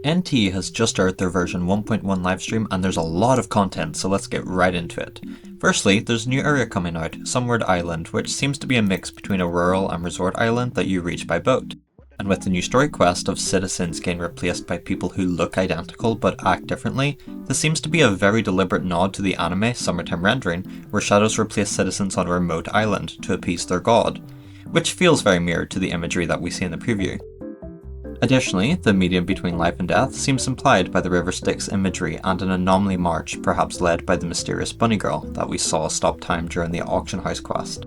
NTE has just aired their version 1.1 livestream and there's a lot of content, so let's get right into it. Firstly, there's a new area coming out, Sunward Island, which seems to be a mix between a rural and resort island that you reach by boat. And with the new story quest of citizens getting replaced by people who look identical but act differently, this seems to be a very deliberate nod to the anime Summertime Rendering, where shadows replace citizens on a remote island to appease their god, which feels very mirrored to the imagery that we see in the preview. Additionally, the medium between life and death seems implied by the river Styx imagery and an anomaly march perhaps led by the mysterious bunny girl that we saw stop time during the auction house quest.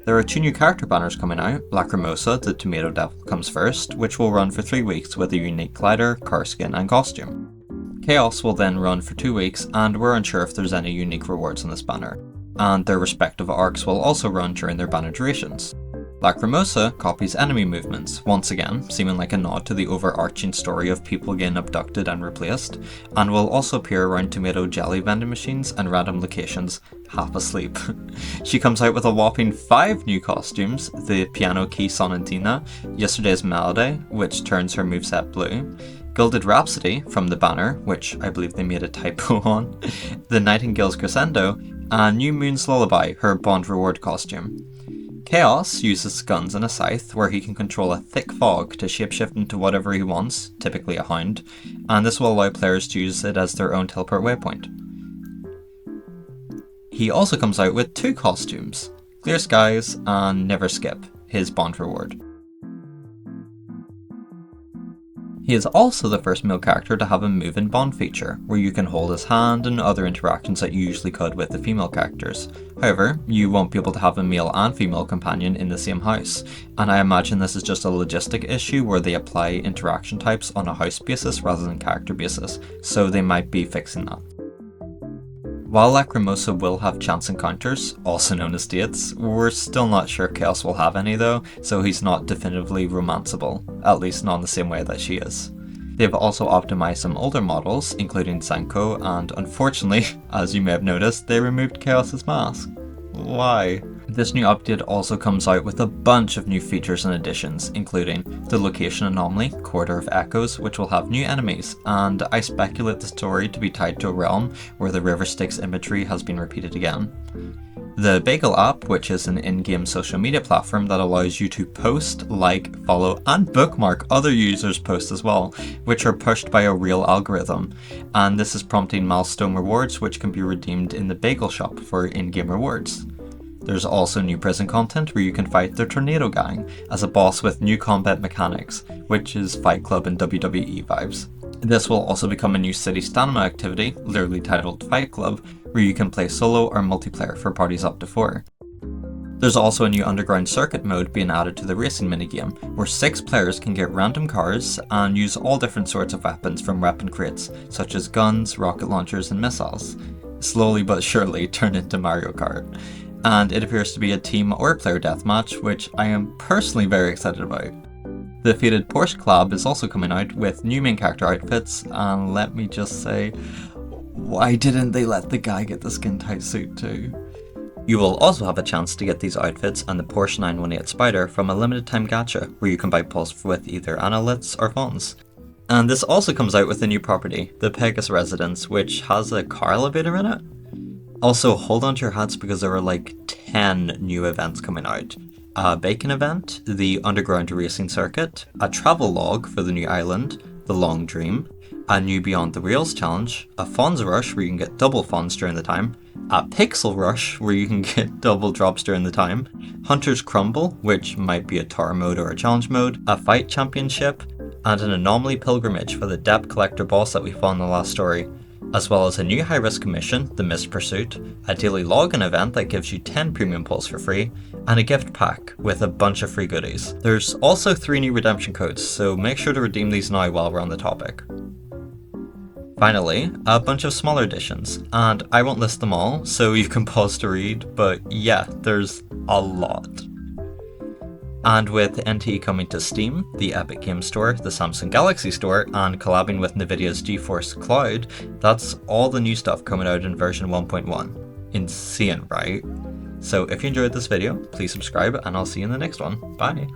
There are 2 new character banners coming out. Lacrimosa, the tomato devil, comes first, which will run for 3 weeks with a unique glider, car skin and costume. Chaos will then run for 2 weeks, and we're unsure if there's any unique rewards on this banner. And their respective arcs will also run during their banner durations. Lacrimosa copies enemy movements, once again seeming like a nod to the overarching story of people getting abducted and replaced, and will also appear around tomato jelly vending machines and random locations, half asleep. She comes out with a whopping 5 new costumes: the piano key sonatina, Yesterday's Melody, which turns her moveset blue, Gilded Rhapsody from the banner, which I believe they made a typo on, the Nightingale's Crescendo, and New Moon's Lullaby, her Bond reward costume. Chaos uses guns and a scythe, where he can control a thick fog to shapeshift into whatever he wants, typically a hound, and this will allow players to use it as their own teleport waypoint. He also comes out with 2 costumes, Clear Skies and Never Skip, his Bond reward. He is also the first male character to have a move in Bond feature, where you can hold his hand and other interactions that you usually could with the female characters. However, you won't be able to have a male and female companion in the same house, and I imagine this is just a logistic issue where they apply interaction types on a house basis rather than character basis, so they might be fixing that. While Lacrimosa will have chance encounters, also known as dates, we're still not sure if Chaos will have any though, so he's not definitively romanceable, at least not in the same way that she is. They've also optimized some older models, including Zankou, and unfortunately, as you may have noticed, they removed Chaos's mask. Why? This new update also comes out with a bunch of new features and additions, including the location anomaly, Corridor of Echoes, which will have new enemies, and I speculate the story to be tied to a realm where the river Styx imagery has been repeated again. The Bagel app, which is an in-game social media platform that allows you to post, like, follow, and bookmark other users' posts as well, which are pushed by a real algorithm, and this is prompting milestone rewards which can be redeemed in the Bagel shop for in-game rewards. There's also new prison content where you can fight the Tornado Gang as a boss with new combat mechanics, which is Fight Club and WWE vibes. This will also become a new city stamina activity, literally titled Fight Club, where you can play solo or multiplayer for parties up to 4. There's also a new underground circuit mode being added to the racing minigame, where 6 players can get random cars and use all different sorts of weapons from weapon crates, such as guns, rocket launchers and missiles. Slowly but surely turn into Mario Kart. And it appears to be a team or player deathmatch, which I am personally very excited about. The faded Porsche Collab is also coming out with new main character outfits, and let me just say, why didn't they let the guy get the skin tight suit too? You will also have a chance to get these outfits and the Porsche 918 Spider from a limited time gacha, where you can buy pulls with either analyths or phones. And this also comes out with a new property, the Pegasus Residence, which has a car elevator in it. Also, hold on to your hats because there are like 10 new events coming out. A bacon event, the underground racing circuit, a travel log for the new island, the Long Dream, a new Beyond the Rails challenge, a Fonz Rush where you can get double Fonz during the time, a Pixel Rush where you can get double drops during the time, Hunter's Crumble, which might be a tour mode or a challenge mode, a fight championship, and an anomaly pilgrimage for the Debt Collector boss that we fought in the last story, as well as a new high-risk mission, the Mist Pursuit, a daily login event that gives you 10 premium pulls for free, and a gift pack with a bunch of free goodies. There's also 3 new redemption codes, so make sure to redeem these now while we're on the topic. Finally, a bunch of smaller additions, and I won't list them all, so you can pause to read, but yeah, there's a lot. And with NTE coming to Steam, the Epic Games Store, the Samsung Galaxy Store, and collabing with Nvidia's GeForce Cloud, that's all the new stuff coming out in version 1.1. Insane, right? So if you enjoyed this video, please subscribe and I'll see you in the next one. Bye!